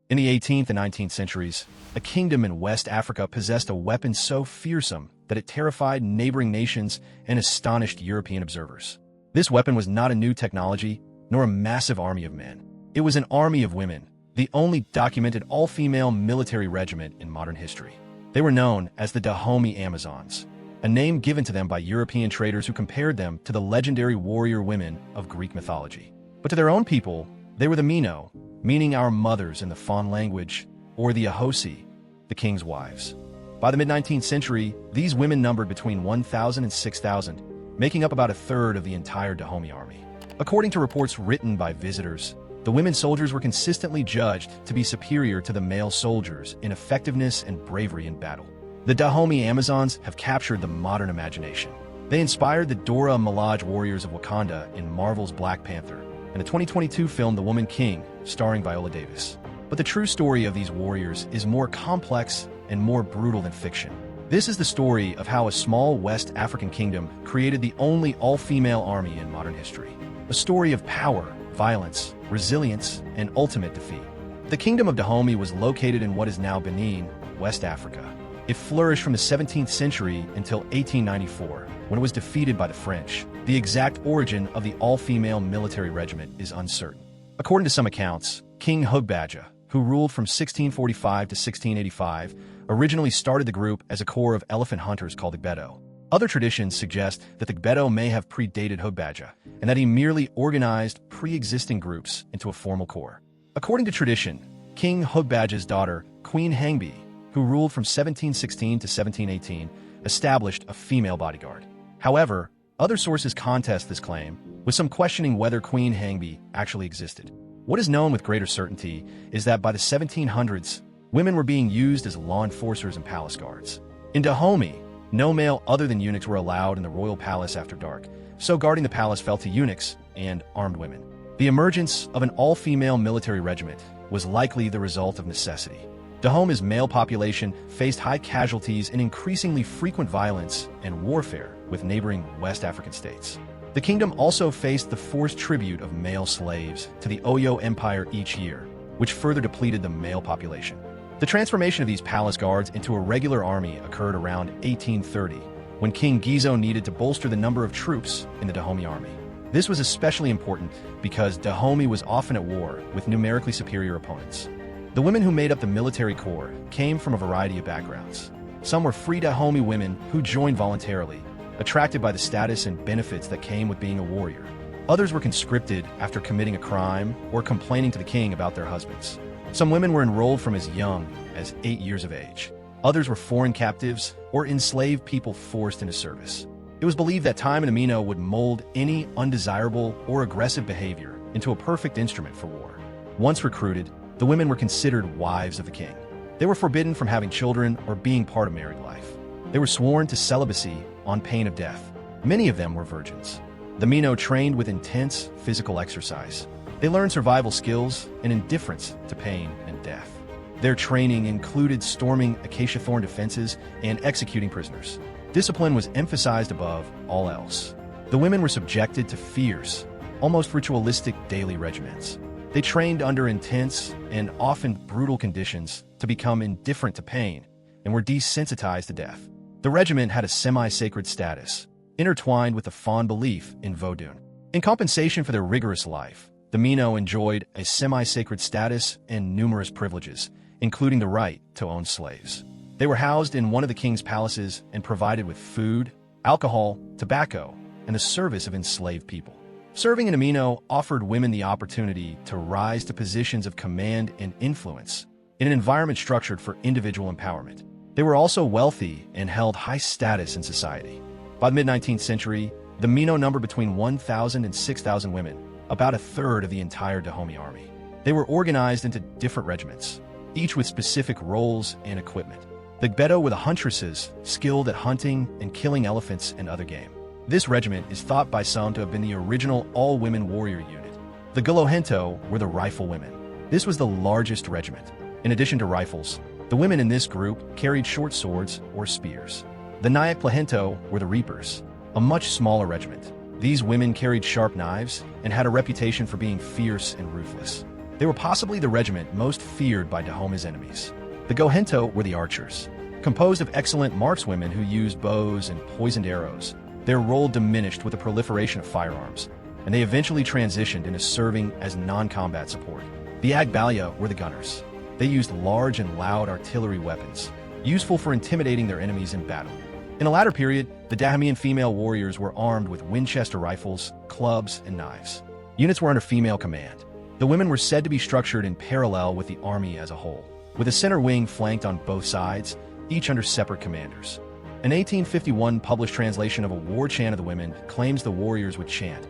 In the 18th and 19th centuries, a kingdom in West Africa possessed a weapon so fearsome that it terrified neighboring nations and astonished European observers. This weapon was not a new technology, nor a massive army of men. It was an army of women, the only documented all-female military regiment in modern history. They were known as the Dahomey Amazons, a name given to them by European traders who compared them to the legendary warrior women of Greek mythology. But to their own people, they were the Mino, meaning our mothers in the Fon language, or the Ahosi, the king's wives. By the mid-19th century, these women numbered between 1,000 and 6,000, making up about a third of the entire Dahomey army. According to reports written by visitors, the women soldiers were consistently judged to be superior to the male soldiers in effectiveness and bravery in battle. The Dahomey Amazons have captured the modern imagination. They inspired the Dora Milaje warriors of Wakanda in Marvel's Black Panther, and the 2022 film The Woman King, starring Viola Davis. But the true story of these warriors is more complex and more brutal than fiction. This is the story of how a small West African kingdom created the only all-female army in modern history. A story of power, violence, resilience, and ultimate defeat. The Kingdom of Dahomey was located in what is now Benin, West Africa. It flourished from the 17th century until 1894, when it was defeated by the French. The exact origin of the all-female military regiment is uncertain. According to some accounts, King Hangbé, who ruled from 1645 to 1685, originally started the group as a corps of elephant hunters called the Gbedo. Other traditions suggest that the Gbedo may have predated Hangbé, and that he merely organized pre-existing groups into a formal corps. According to tradition, King Hangbé's daughter, Queen Hangbé, who ruled from 1716 to 1718, established a female bodyguard. However, other sources contest this claim, with some questioning whether Queen Hangbé actually existed. What is known with greater certainty is that by the 1700s, women were being used as law enforcers and palace guards. In Dahomey, no male other than eunuchs were allowed in the royal palace after dark, so guarding the palace fell to eunuchs and armed women. The emergence of an all-female military regiment was likely the result of necessity. Dahomey's male population faced high casualties and increasingly frequent violence and warfare with neighboring West African states. The kingdom also faced the forced tribute of male slaves to the Oyo Empire each year, which further depleted the male population. The transformation of these palace guards into a regular army occurred around 1830, when King Gizo needed to bolster the number of troops in the Dahomey army. This was especially important because Dahomey was often at war with numerically superior opponents. The women who made up the military corps came from a variety of backgrounds. Some were free Dahomey women who joined voluntarily, attracted by the status and benefits that came with being a warrior. Others were conscripted after committing a crime or complaining to the king about their husbands. Some women were enrolled from as young as 8 years of age. Others were foreign captives or enslaved people forced into service. It was believed that time in the Mino would mold any undesirable or aggressive behavior into a perfect instrument for war. Once recruited, the women were considered wives of the king. They were forbidden from having children or being part of married life. They were sworn to celibacy on pain of death. Many of them were virgins. The Mino trained with intense physical exercise. They learned survival skills and indifference to pain and death. Their training included storming acacia thorn defenses and executing prisoners. Discipline was emphasized above all else. The women were subjected to fierce, almost ritualistic daily regiments. They trained under intense and often brutal conditions to become indifferent to pain and were desensitized to death. The regiment had a semi-sacred status, intertwined with the Fon belief in Vodun. In compensation for their rigorous life, the Mino enjoyed a semi-sacred status and numerous privileges, including the right to own slaves. They were housed in one of the king's palaces and provided with food, alcohol, tobacco, and the service of enslaved people. Serving in a Mino offered women the opportunity to rise to positions of command and influence in an environment structured for individual empowerment. They were also wealthy and held high status in society. By the mid-19th century, the Mino numbered between 1,000 and 6,000 women, about a third of the entire Dahomey army. They were organized into different regiments, each with specific roles and equipment. The Gbedo were the huntresses, skilled at hunting and killing elephants and other game. This regiment is thought by some to have been the original all-women warrior unit. The Galohento were the riflewomen. This was the largest regiment. In addition to rifles, the women in this group carried short swords or spears. The Nyack Plahento were the reapers, a much smaller regiment. These women carried sharp knives and had a reputation for being fierce and ruthless. They were possibly the regiment most feared by Dahomey's enemies. The Gohento were the archers. Composed of excellent markswomen who used bows and poisoned arrows, their role diminished with the proliferation of firearms, and they eventually transitioned into serving as non-combat support. The Agbalia were the gunners. They used large and loud artillery weapons, useful for intimidating their enemies in battle. In a latter period, the Dahomean female warriors were armed with Winchester rifles, clubs, and knives. Units were under female command. The women were said to be structured in parallel with the army as a whole, with a center wing flanked on both sides, each under separate commanders. An 1851 published translation of a war chant of the women claims the warriors would chant,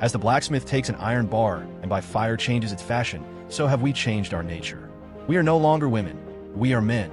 "As the blacksmith takes an iron bar and by fire changes its fashion, so have we changed our nature. We are no longer women, we are men."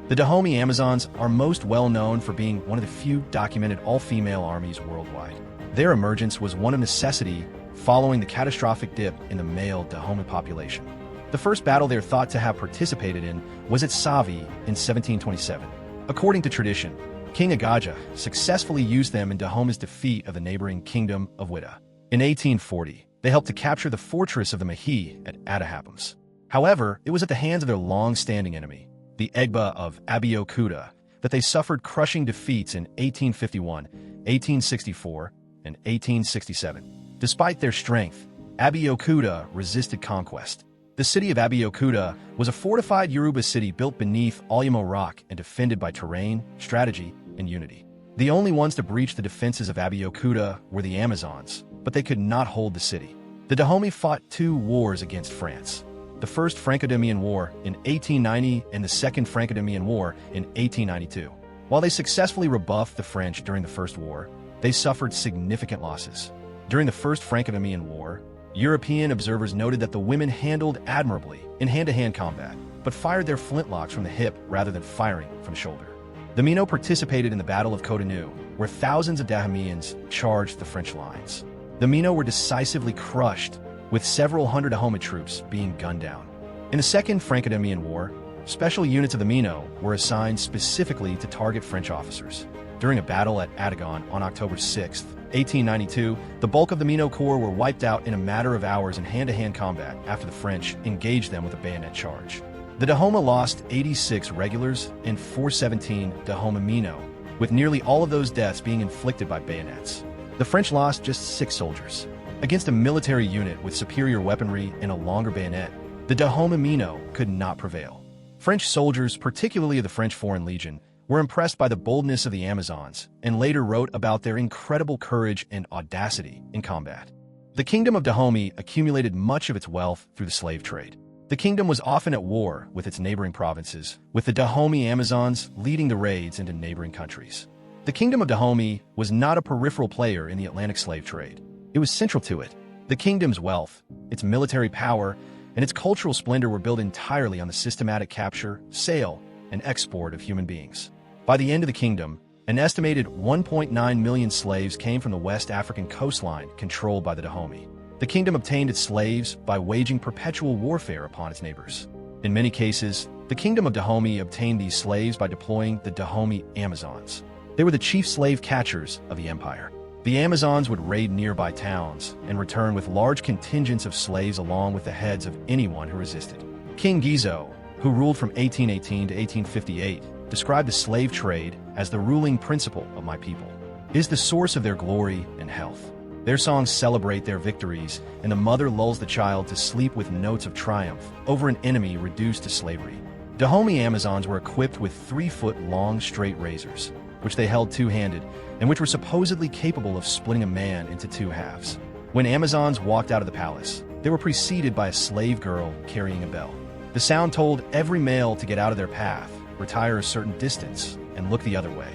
The Dahomey Amazons are most well known for being one of the few documented all-female armies worldwide. Their emergence was one of necessity following the catastrophic dip in the male Dahomey population. The first battle they are thought to have participated in was at Savi in 1727. According to tradition, King Agaja successfully used them in Dahomey's defeat of the neighboring Kingdom of Wida. In 1840, they helped to capture the fortress of the Mahi at Attahapams. However, it was at the hands of their long-standing enemy, the Egba of Abeokuta, that they suffered crushing defeats in 1851, 1864, and 1867. Despite their strength, Abeokuta resisted conquest. The city of Abeokuta was a fortified Yoruba city built beneath Oluyamo Rock and defended by terrain, strategy, and unity. The only ones to breach the defenses of Abeokuta were the Amazons, but they could not hold the city. The Dahomey fought two wars against France. The First Franco-Dahomean War in 1890 and the Second Franco-Dahomean War in 1892. While they successfully rebuffed the French during the First War, they suffered significant losses. During the First Franco-Dahomean War, European observers noted that the women handled admirably in hand-to-hand combat, but fired their flintlocks from the hip rather than firing from the shoulder. The Mino participated in the Battle of Cotonou, where thousands of Dahomeans charged the French lines. The Mino were decisively crushed, with several hundred Dahomey troops being gunned down. In the Second Franco-Dahomean War, special units of the Mino were assigned specifically to target French officers. During a battle at Atagon on October 6, 1892, the bulk of the Mino Corps were wiped out in a matter of hours in hand-to-hand combat after the French engaged them with a bayonet charge. The Dahomey lost 86 regulars and 417 Dahomey Mino, with nearly all of those deaths being inflicted by bayonets. The French lost just 6 soldiers. Against a military unit with superior weaponry and a longer bayonet, the Dahomey Mino could not prevail. French soldiers, particularly of the French Foreign Legion, were impressed by the boldness of the Amazons and later wrote about their incredible courage and audacity in combat. The Kingdom of Dahomey accumulated much of its wealth through the slave trade. The kingdom was often at war with its neighboring provinces, with the Dahomey Amazons leading the raids into neighboring countries. The Kingdom of Dahomey was not a peripheral player in the Atlantic slave trade. It was central to it. The kingdom's wealth, its military power, and its cultural splendor were built entirely on the systematic capture, sale, and export of human beings. By the end of the kingdom, an estimated 1.9 million slaves came from the West African coastline controlled by the Dahomey. The kingdom obtained its slaves by waging perpetual warfare upon its neighbors. In many cases, the Kingdom of Dahomey obtained these slaves by deploying the Dahomey Amazons. They were the chief slave catchers of the empire. The Amazons would raid nearby towns and return with large contingents of slaves along with the heads of anyone who resisted. King Gizo, who ruled from 1818 to 1858, described the slave trade as the ruling principle of my people. It is the source of their glory and health. Their songs celebrate their victories, and the mother lulls the child to sleep with notes of triumph over an enemy reduced to slavery. Dahomey Amazons were equipped with 3-foot-long straight razors, which they held two-handed, and which were supposedly capable of splitting a man into 2 halves. When Amazons walked out of the palace, they were preceded by a slave girl carrying a bell. The sound told every male to get out of their path, retire a certain distance, and look the other way.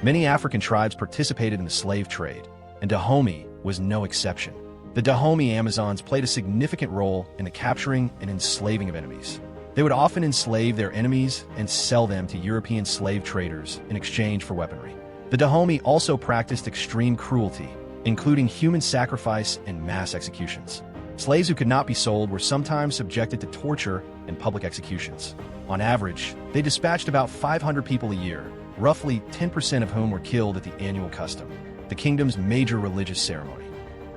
Many African tribes participated in the slave trade, and Dahomey was no exception. The Dahomey Amazons played a significant role in the capturing and enslaving of enemies. They would often enslave their enemies and sell them to European slave traders in exchange for weaponry. The Dahomey also practiced extreme cruelty, including human sacrifice and mass executions. Slaves who could not be sold were sometimes subjected to torture and public executions. On average, they dispatched about 500 people a year, roughly 10% of whom were killed at the annual custom, the kingdom's major religious ceremony.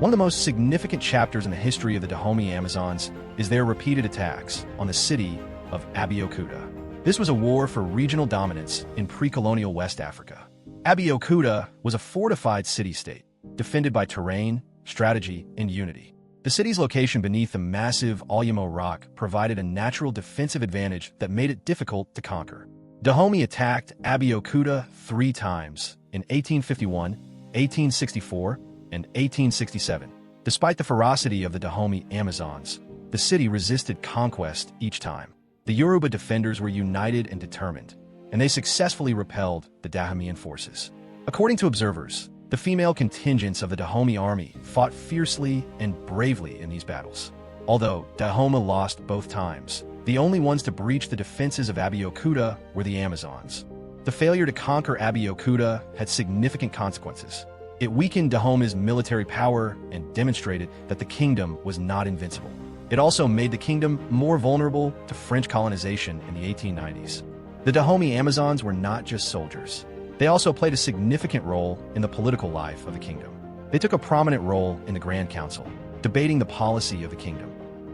One of the most significant chapters in the history of the Dahomey Amazons is their repeated attacks on the city of Abeokuta. This was a war for regional dominance in pre-colonial West Africa. Abeokuta was a fortified city-state, defended by terrain, strategy, and unity. The city's location beneath the massive Olumo rock provided a natural defensive advantage that made it difficult to conquer. Dahomey attacked Abeokuta 3 times in 1851, 1864, and 1867. Despite the ferocity of the Dahomey Amazons, the city resisted conquest each time. The Yoruba defenders were united and determined, and they successfully repelled the Dahomean forces. According to observers, the female contingents of the Dahomey army fought fiercely and bravely in these battles. Although Dahomey lost both times, the only ones to breach the defenses of Abeokuta were the Amazons. The failure to conquer Abeokuta had significant consequences. It weakened Dahomey's military power and demonstrated that the kingdom was not invincible. It also made the kingdom more vulnerable to French colonization in the 1890s. The Dahomey Amazons were not just soldiers. They also played a significant role in the political life of the kingdom. They took a prominent role in the Grand Council, debating the policy of the kingdom.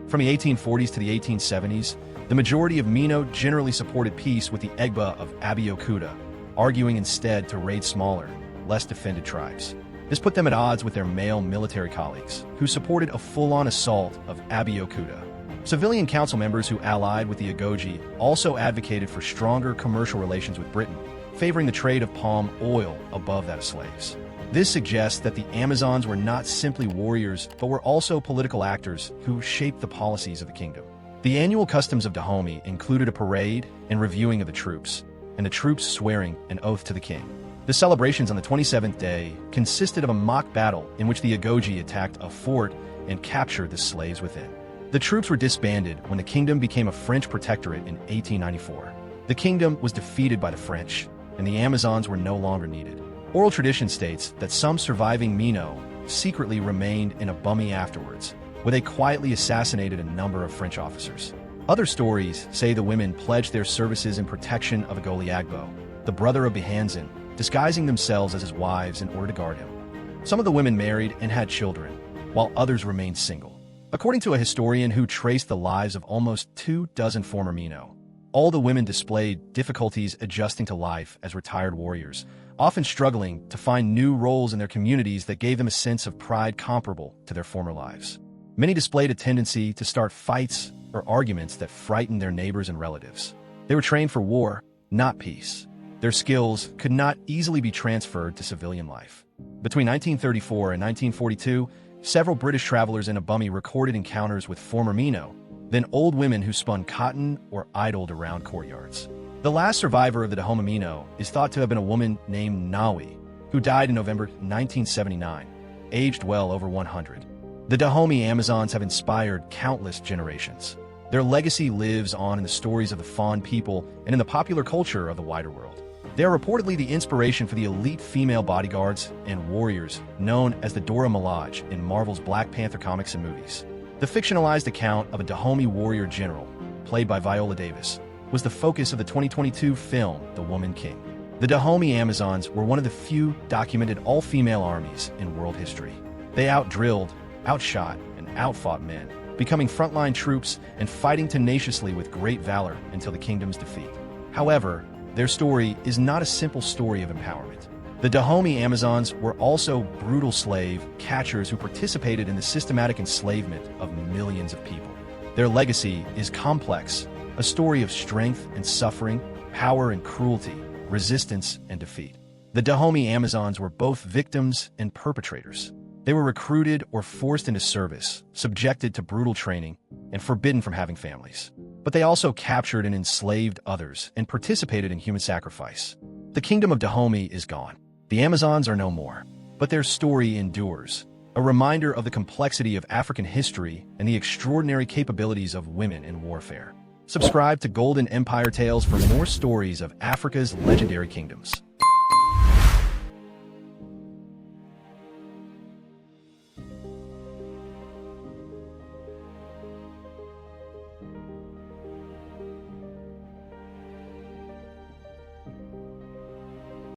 From the 1840s to the 1870s, the majority of Mino generally supported peace with the Egba of Abeokuta, arguing instead to raid smaller, less defended tribes. This put them at odds with their male military colleagues, who supported a full-on assault of Abeokuta. Civilian council members who allied with the Agoji also advocated for stronger commercial relations with Britain, favoring the trade of palm oil above that of slaves. This suggests that the Amazons were not simply warriors, but were also political actors who shaped the policies of the kingdom. The annual customs of Dahomey included a parade and reviewing of the troops, and the troops swearing an oath to the king. The celebrations on the 27th day consisted of a mock battle in which the Agoji attacked a fort and captured the slaves within. The troops were disbanded when the kingdom became a French protectorate in 1894. The kingdom was defeated by the French, and the Amazons were no longer needed. Oral tradition states that some surviving Mino secretly remained in Abomey afterwards, where they quietly assassinated a number of French officers. Other stories say the women pledged their services in protection of Agoli Agbo, the brother of Behanzin, disguising themselves as his wives in order to guard him. Some of the women married and had children, while others remained single. According to a historian who traced the lives of almost 24 former Mino, all the women displayed difficulties adjusting to life as retired warriors, often struggling to find new roles in their communities that gave them a sense of pride comparable to their former lives. Many displayed a tendency to start fights or arguments that frightened their neighbors and relatives. They were trained for war, not peace. Their skills could not easily be transferred to civilian life. Between 1934 and 1942, several British travelers in Abomey recorded encounters with former Mino, then old women who spun cotton or idled around courtyards. The last survivor of the Dahomey Mino is thought to have been a woman named Nawi, who died in November 1979, aged well over 100. The Dahomey Amazons have inspired countless generations. Their legacy lives on in the stories of the Fawn people and in the popular culture of the wider world. They are reportedly the inspiration for the elite female bodyguards and warriors known as the Dora Milaje in Marvel's Black Panther comics and movies. The fictionalized account of a Dahomey warrior general, played by Viola Davis, was the focus of the 2022 film The Woman King. The Dahomey Amazons were one of the few documented all-female armies in world history. They outdrilled, outshot, and outfought men, becoming frontline troops and fighting tenaciously with great valor until the kingdom's defeat. However, their story is not a simple story of empowerment. The Dahomey Amazons were also brutal slave catchers who participated in the systematic enslavement of millions of people. Their legacy is complex, a story of strength and suffering, power and cruelty, resistance and defeat. The Dahomey Amazons were both victims and perpetrators. They were recruited or forced into service, subjected to brutal training, and forbidden from having families. But they also captured and enslaved others and participated in human sacrifice. The Kingdom of Dahomey is gone. The Amazons are no more, but their story endures, a reminder of the complexity of African history and the extraordinary capabilities of women in warfare. Subscribe to Golden Empire Tales for more stories of Africa's legendary kingdoms.